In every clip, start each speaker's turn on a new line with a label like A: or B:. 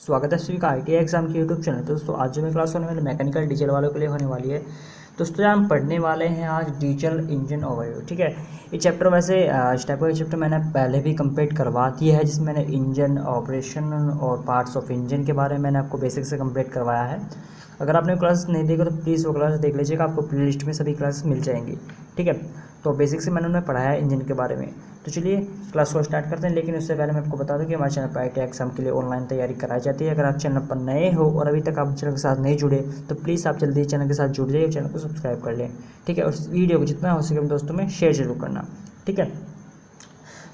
A: स्वागत है सभी का ITI एग्जाम के यूट्यूब चैनल। दोस्तों आज जो मैं क्लास होने वाली मैकेनिकल डीजल वालों के लिए होने वाली है। दोस्तों हम पढ़ने वाले हैं आज डीजल इंजन ओवरव्यू। ठीक है, ये चैप्टर वैसे इस टाइप का चैप्टर मैंने पहले भी कंप्लीट करवा दिया है, जिसमें मैंने इंजन ऑपरेशन और पार्ट्स ऑफ इंजन के बारे में मैंने आपको बेसिक से कंप्लीट करवाया है। अगर आपने क्लास नहीं देखा तो प्लीज़ वो क्लास देख लीजिएगा, आपको प्ले लिस्ट में सभी क्लास मिल जाएंगी। ठीक है, तो बेसिक से मैंने उन्हें पढ़ाया है इंजन के बारे में। तो चलिए क्लास को स्टार्ट करते हैं, लेकिन उससे पहले मैं आपको बता दूं कि हमारे चैनल पर ITI एग्जाम के लिए ऑनलाइन तैयारी कराई जाती है। अगर आप चैनल पर नए हो और अभी तक आप चैनल के साथ नहीं जुड़े तो प्लीज़ आप जल्दी चैनल के साथ जुड़ जाइए और चैनल को सब्सक्राइब कर लें। ठीक है, और इस वीडियो को जितना हो सके अपने दोस्तों में शेयर जरूर करना। ठीक है,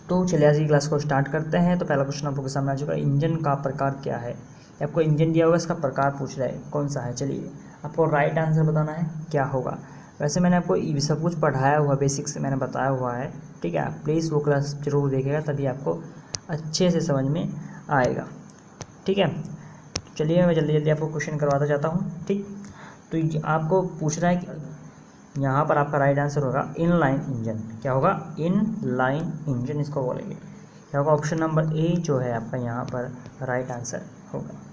A: तो चलिए आज की क्लास को स्टार्ट करते हैं। तो पहला क्वेश्चन आप लोगों के सामने आ चुका है, इंजन का प्रकार क्या है। आपको इंजन दिया होगा, इसका प्रकार पूछ रहा है कौन सा है। चलिए आपको राइट आंसर बताना है क्या होगा। वैसे मैंने आपको ये सब कुछ पढ़ाया हुआ, बेसिक से मैंने बताया हुआ है। ठीक है, आप प्लीज़ वो क्लास जरूर देखिएगा, तभी आपको अच्छे से समझ में आएगा। ठीक है, चलिए मैं जल्दी जल्दी आपको क्वेश्चन करवाता जाता हूँ। ठीक, तो आपको पूछ रहा है कि यहाँ पर आपका राइट आंसर होगा इन लाइन इंजन। क्या होगा? इन लाइन इंजन इसको बोलेंगे। क्या होगा? ऑप्शन नंबर ए जो है आपका यहाँ पर राइट आंसर होगा।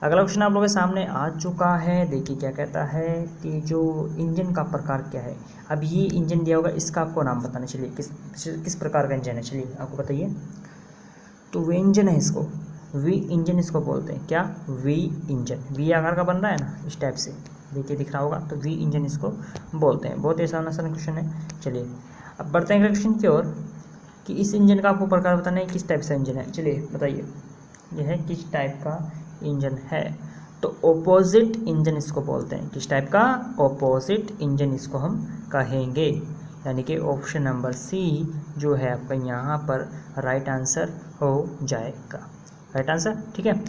A: अगला क्वेश्चन आप लोगों के सामने आ चुका है। देखिए क्या कहता है कि जो इंजन का प्रकार क्या है। अब ये इंजन दिया होगा, इसका आपको नाम बताना। चलिए किस प्रकार का इंजन है, चलिए आपको बताइए। तो वी इंजन है, इसको वी इंजन इसको बोलते हैं। क्या? We engine. वी आकार का बन रहा है ना, इस टाइप से देखिए दिख रहा होगा, तो वी इंजन इसको बोलते हैं। बहुत ही आसान आसान क्वेश्चन है। चलिए अब बढ़ते हैं क्वेश्चन की ओर कि इस इंजन का आपको प्रकार बताना है, किस टाइप से इंजन है। चलिए बताइए यह है किस टाइप का इंजन है। तो ऑपोजिट इंजन इसको बोलते हैं। किस टाइप का? ऑपोजिट इंजन इसको हम कहेंगे। यानी कि ऑप्शन नंबर सी जो है आपका यहाँ पर राइट आंसर हो जाएगा। Right answer. ठीक है,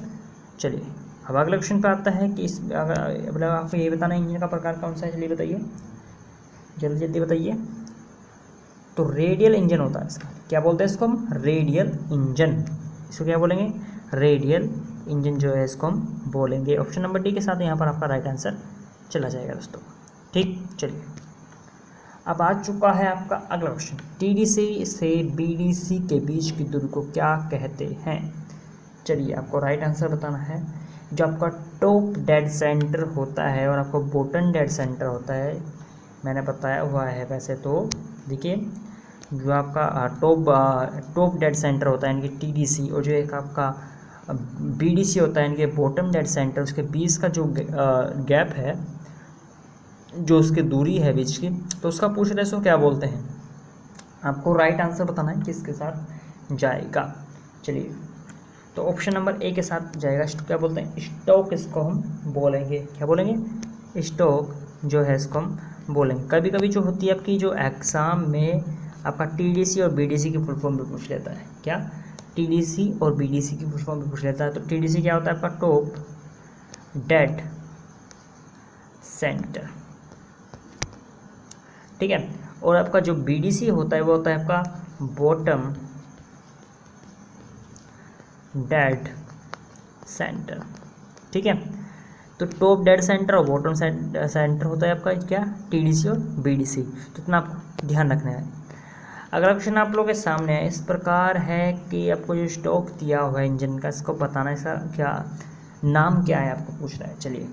A: चलिए अब अगले क्वेश्चन पे आता है कि इस मतलब आपको ये बताना है इंजन का प्रकार कौन सा है। चलिए बताइए, जल्दी जल्दी बताइए। तो रेडियल इंजन होता है इसका। क्या बोलते हैं इसको हम? Radial engine. इसको क्या बोलेंगे? रेडियल इंजन जो है इसको हम बोलेंगे। ऑप्शन नंबर डी के साथ यहाँ पर आपका राइट आंसर चला जाएगा दोस्तों। ठीक, चलिए अब आ चुका है आपका अगला क्वेश्चन। TDC से BDC के बीच की दूरी को क्या कहते हैं। चलिए आपको राइट आंसर बताना है। जो आपका टॉप डेड सेंटर होता है और आपका बॉटम डेड सेंटर होता है, मैंने बताया हुआ है वैसे तो। देखिए जो आपका टॉप डेड सेंटर होता है यानी कि TDC, और जो एक आपका BDC होता है यानी कि बॉटम डेड सेंटर, उसके बीच का जो गैप है, जो उसकी दूरी है बीच की, तो उसका पूछ रहे सो क्या बोलते हैं। आपको राइट आंसर बताना है किसके साथ जाएगा। चलिए तो ऑप्शन नंबर ए के साथ जाएगा। क्या बोलते हैं? स्टॉक इसको हम बोलेंगे। क्या बोलेंगे? स्टॉक जो है इसको हम बोलेंगे। कभी कभी जो होती है आपकी जो एग्ज़ाम में आपका TDC और BDC की फुल फॉर्म भी पूछ लेता है। क्या? TDC और BDC की फुल फॉर्म भी पूछ लेता है। तो TDC क्या होता है आपका? Top dead centre. ठीक है, और आपका जो BDC होता है वो होता है आपका बॉटम डेड सेंटर। ठीक है, तो टॉप डेड सेंटर और बॉटम सेंटर होता है आपका क्या? TDC और BDC। तो इतना आपको ध्यान रखना है। अगला क्वेश्चन आप लोगों के सामने है, इस प्रकार है कि आपको जो स्टॉक दिया हुआ है इंजन का, इसको बताना है, इसका क्या नाम क्या है आपको पूछ रहा है। चलिए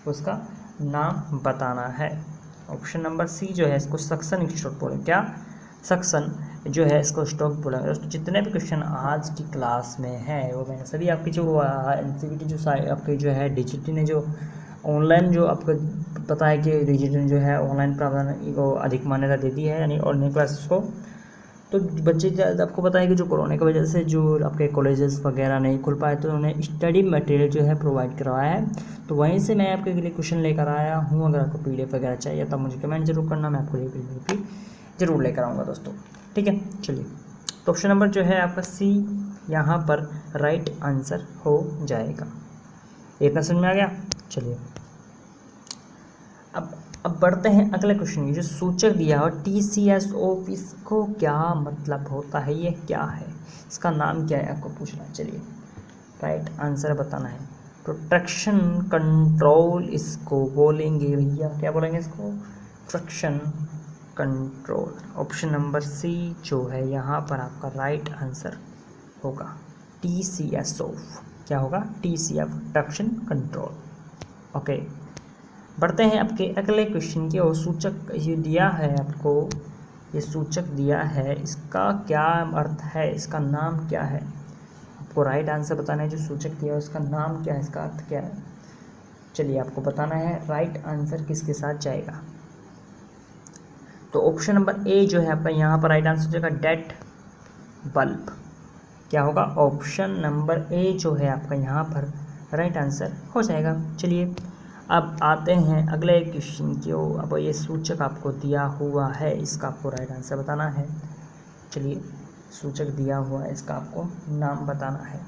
A: उसका नाम बताना है। ऑप्शन नंबर सी जो है इसको सक्शन स्टॉक बोलेंगे। क्या? सक्शन जो है इसको स्टॉक बोलेंगे। दोस्तों जितने भी क्वेश्चन आज की क्लास में है वो मैंने सभी आपकी जो NCVT जो आपके जो है डिजिटल ने जो ऑनलाइन जो आपको पता है कि डिजिटल जो है ऑनलाइन प्रावधान को अधिक मान्यता देती है, यानी ऑनलाइन क्लासेस को। तो बच्चे आपको पता है कि जो कोरोना की वजह से जो आपके कॉलेजेस वगैरह नहीं खुल पाए, तो उन्होंने स्टडी मटेरियल जो है प्रोवाइड करवाया है। तो वहीं से मैं आपके लिए क्वेश्चन लेकर आया हूँ। अगर आपको PDF वगैरह चाहिए तो मुझे कमेंट जरूर करना, मैं आपको ये PDF भी जरूर लेकर आऊँगा दोस्तों। ठीक है, चलिए तो ऑप्शन नंबर जो है आपका सी यहाँ पर राइट आंसर हो जाएगा। इतना समझ में आ गया। चलिए अब बढ़ते हैं अगले क्वेश्चन की। जो सूचक दिया हो TCSO, इसको क्या मतलब होता है, ये क्या है, इसका नाम क्या है आपको पूछना है। चलिए राइट आंसर बताना है। प्रोटेक्शन कंट्रोल इसको बोलेंगे भैया। क्या बोलेंगे इसको? Traction control. Option number C जो है यहाँ पर आपका राइट आंसर होगा, TCSO। क्या होगा, TCF, ट्रैक्शन कंट्रोल। ओके, बढ़ते हैं आपके अगले क्वेश्चन की ओर। सूचक ये दिया है आपको, ये सूचक दिया है, इसका क्या अर्थ है, इसका नाम क्या है, आपको राइट आंसर बताना है। जो सूचक दिया है उसका नाम क्या है, इसका अर्थ क्या है, चलिए आपको बताना है। राइट आंसर किसके साथ जाएगा, तो ऑप्शन नंबर ए जो है आपका यहाँ पर राइट आंसर जाएगा, डेट बल्ब। क्या होगा, ऑप्शन नंबर ए जो है आपका यहाँ पर राइट आंसर हो जाएगा। चलिए अब आते हैं अगले क्वेश्चन की ओर। अब ये सूचक आपको दिया हुआ है, इसका आपको राइट आंसर बताना है। चलिए सूचक दिया हुआ है, इसका आपको नाम बताना है।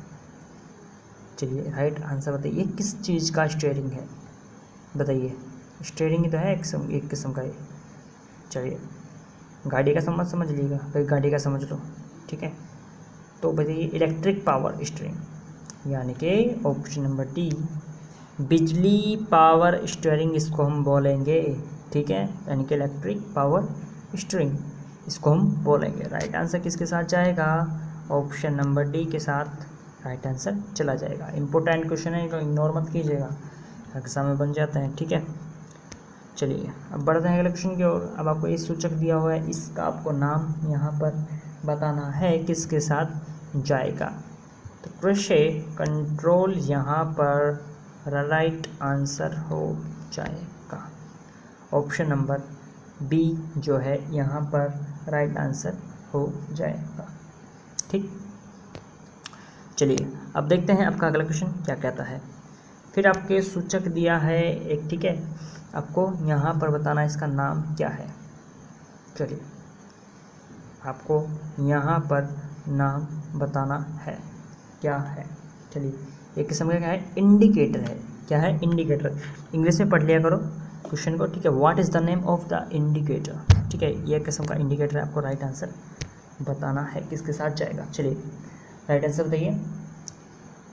A: चलिए राइट आंसर बताइए, किस चीज़ का स्टीयरिंग है, बताइए। स्टीयरिंग ही तो है एक किस्म का ये। चलिए गाड़ी का समझ लीजिएगा भाई, गाड़ी का समझ लो, ठीक है। तो बताइए इलेक्ट्रिक पावर स्टीयरिंग, यानी कि ऑप्शन नंबर डी, बिजली पावर स्टीयरिंग इसको हम बोलेंगे, ठीक है, यानी कि इलेक्ट्रिक पावर स्टीयरिंग इसको हम बोलेंगे। राइट आंसर किसके साथ जाएगा, ऑप्शन नंबर डी के साथ राइट आंसर चला जाएगा। इंपॉर्टेंट क्वेश्चन है, इनको इग्नोर मत कीजिएगा, एग्जाम में बन जाते हैं, ठीक है। चलिए अब बढ़ते हैं अगले क्वेश्चन की ओर। अब आपको ये सूचक दिया हुआ है, इसका आपको नाम यहाँ पर बताना है, किसके साथ जाएगा। तो प्रेशर कंट्रोल यहाँ पर राइट आंसर हो जाएगा। ऑप्शन नंबर बी जो है यहाँ पर राइट आंसर हो जाएगा, ठीक। चलिए अब देखते हैं आपका अगला क्वेश्चन क्या कहता है। फिर आपके सूचक दिया है एक, ठीक है, आपको यहाँ पर बताना है इसका नाम क्या है। चलिए आपको यहाँ पर नाम बताना है, क्या है। चलिए एक किस्म का क्या है, इंडिकेटर है। क्या है, इंडिकेटर। इंग्लिश में पढ़ लिया करो क्वेश्चन को, ठीक है। What is the name of the indicator, ठीक है, ये किस्म का इंडिकेटर है, आपको राइट आंसर बताना है, किसके साथ जाएगा। चलिए राइट आंसर बताइए।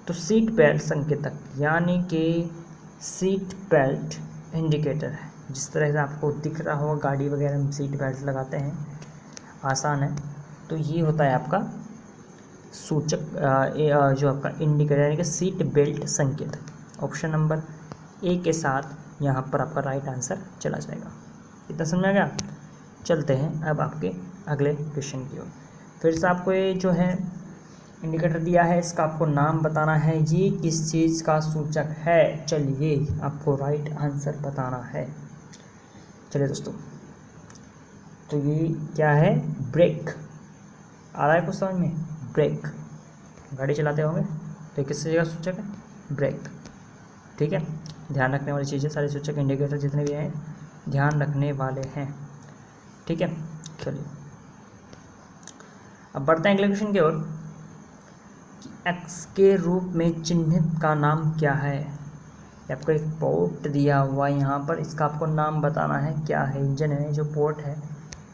A: तो सीट बेल्ट संकेतक, यानी कि सीट बेल्ट इंडिकेटर है। जिस तरह से आपको दिख रहा होगा गाड़ी वगैरह में सीट बेल्ट लगाते हैं, आसान है। तो ये होता है आपका सूचक, जो आपका इंडिकेटर, यानी कि सीट बेल्ट संकेतक। ऑप्शन नंबर ए के साथ यहाँ पर आपका राइट आंसर चला जाएगा। इतना समझ आ गया। चलते हैं अब आपके अगले क्वेश्चन की ओर। फिर से आपको ये जो है इंडिकेटर दिया है, इसका आपको नाम बताना है, ये किस चीज़ का सूचक है। चलिए आपको राइट आंसर बताना है। चलिए दोस्तों, तो ये क्या है, ब्रेक। आ रहा है कुछ समझ में, ब्रेक। गाड़ी चलाते होंगे तो किस चीज़ का सूचक है, ब्रेक, ठीक है। ध्यान रखने वाली चीज़ें, सारे सूचक इंडिकेटर जितने भी हैं ध्यान रखने वाले हैं, ठीक है। चलिए अब बढ़ते हैं अगले क्वेश्चन की ओर। एक्स के रूप में चिन्हित का नाम क्या है। आपको एक पोर्ट दिया हुआ है यहाँ पर, इसका आपको नाम बताना है, क्या है। इंजन है जो पोर्ट है,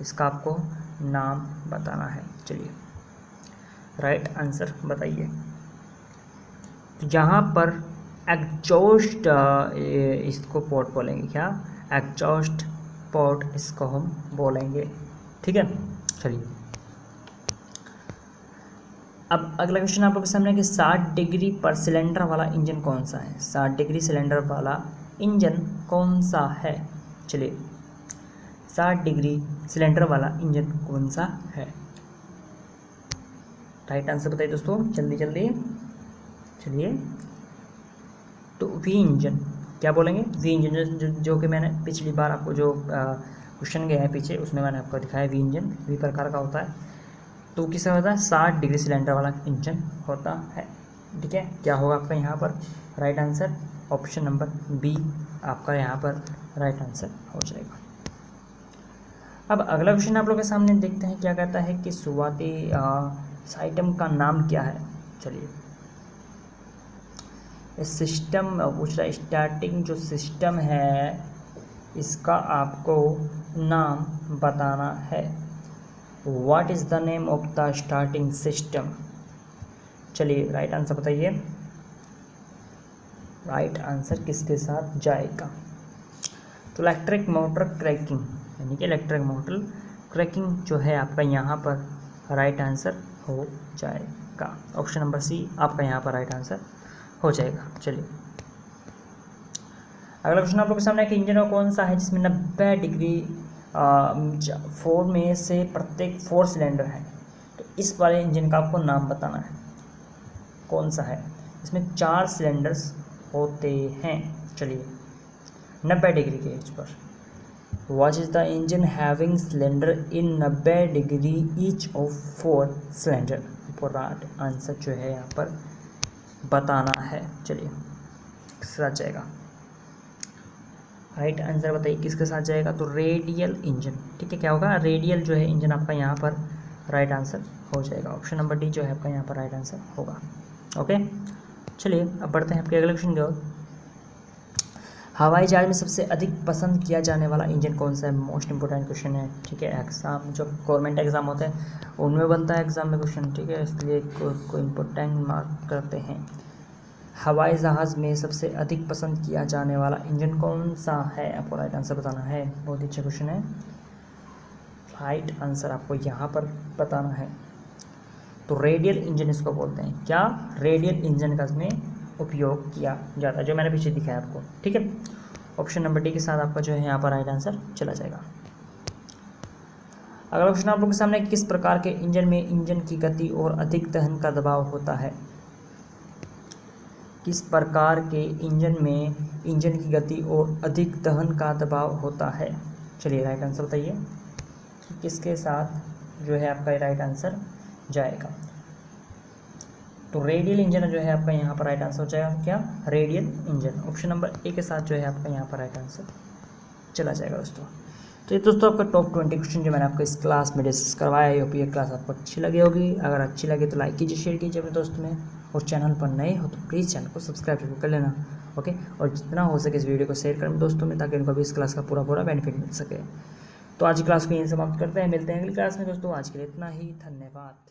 A: इसका आपको नाम बताना है। चलिए राइट आंसर बताइए। तो यहाँ पर एग्जॉस्ट, इसको पोर्ट बोलेंगे, क्या, एग्जॉस्ट पोर्ट इसको हम बोलेंगे, ठीक है। चलिए अब अगला क्वेश्चन आप लोगों के सामने कि 60 डिग्री पर सिलेंडर वाला इंजन कौन सा है। 60 डिग्री सिलेंडर वाला इंजन कौन सा है। चलिए 60 डिग्री सिलेंडर वाला इंजन कौन सा है, राइट आंसर बताइए दोस्तों, जल्दी जल्दी। चलिए तो वी इंजन, क्या बोलेंगे, वी इंजन, जो कि मैंने पिछली बार आपको जो क्वेश्चन गया है पीछे, उसमें मैंने आपको दिखाया वी इंजन, वी प्रकार का होता है। तो किसका होता है, 60 डिग्री सिलेंडर वाला इंजन होता है, ठीक है। क्या होगा आपका यहाँ पर right answer, option number B आपका यहाँ पर राइट आंसर हो जाएगा। अब अगला क्वेश्चन आप लोग के सामने देखते हैं क्या कहता है कि शुरुआती आइटम का नाम क्या है। चलिए इस सिस्टम पूछ रहा है, स्टार्टिंग जो सिस्टम है इसका आपको नाम बताना है। What is the name of the starting system. चलिए राइट आंसर बताइए, राइट आंसर किसके साथ जाएगा। तो इलेक्ट्रिक मोटर क्रैकिंग, यानी कि इलेक्ट्रिक मोटर क्रैकिंग जो है आपका यहाँ पर राइट आंसर हो जाएगा। ऑप्शन नंबर सी आपका यहाँ पर राइट आंसर हो जाएगा। चलिए अगला क्वेश्चन आप लोग के सामने, कि इंजन का कौन सा है जिसमें 90 डिग्री 4 में से प्रत्येक 4 सिलेंडर है। तो इस वाले इंजन का आपको नाम बताना है, कौन सा है इसमें 4 सिलेंडर्स होते हैं। चलिए 90 डिग्री के as per, What is the engine having cylinder in 90 degree each of 4 cylinder. आपको राइट आंसर जो है यहाँ पर बताना है। चलिए किसके साथ जाएगा, राइट आंसर बताइए किसके साथ जाएगा। तो रेडियल इंजन, ठीक है, क्या होगा, रेडियल जो है इंजन आपका यहाँ पर राइट आंसर हो जाएगा। ऑप्शन नंबर डी जो है आपका यहाँ पर राइट आंसर होगा। ओके चलिए अब बढ़ते हैं आपके अगले क्वेश्चन की ओर। हवाई जहाज में सबसे अधिक पसंद किया जाने वाला इंजन कौन सा है। मोस्ट इंपोर्टेंट क्वेश्चन है, ठीक है, एग्जाम जो गवर्नमेंट एग्जाम होते हैं उनमें बनता है एग्जाम में क्वेश्चन, ठीक है, इसलिए को इम्पोर्टेंट मार्क करते हैं। हवाई जहाज़ में सबसे अधिक पसंद किया जाने वाला इंजन कौन सा है, आपको राइट आंसर बताना है। बहुत ही अच्छा क्वेश्चन है, राइट आंसर आपको यहाँ पर बताना है। तो रेडियल इंजन इसको बोलते हैं, क्या, रेडियल इंजन का इसमें उपयोग किया जाता है, जो मैंने पीछे दिखाया आपको, ठीक है। ऑप्शन नंबर डी के साथ आपका जो है यहाँ पर राइट आंसर चला जाएगा। अगला क्वेश्चन आप लोगों के सामने, किस प्रकार के इंजन में इंजन की गति और अधिक दहन का दबाव होता है। किस प्रकार के इंजन में इंजन की गति और अधिक दहन का दबाव होता है। चलिए राइट आंसर बताइए किसके साथ जो है आपका राइट आंसर जाएगा। तो रेडियल इंजन जो है आपका यहाँ पर राइट आंसर हो जाएगा, क्या, radial engine. Option number A के साथ जो है आपका यहाँ पर राइट आंसर चला जाएगा दोस्तों। तो ये दोस्तों आपका टॉप 20 क्वेश्चन जो मैंने आपको इस क्लास में डिस्कस करवाया है। ये क्लास आपको अच्छी लगी होगी, अगर अच्छी लगे तो लाइक कीजिए, शेयर कीजिए अपने दोस्तों में, और चैनल पर नए हो तो प्लीज़ चैनल को सब्सक्राइब जरूर कर लेना। ओके, और जितना हो सके इस वीडियो को शेयर करें दोस्तों में, ताकि उनको भी इस क्लास का पूरा बेनिफिट मिल सके। तो आज की क्लास को यहीं समाप्त करते हैं, मिलते हैं अगली क्लास में दोस्तों। आज के लिए इतना ही, धन्यवाद।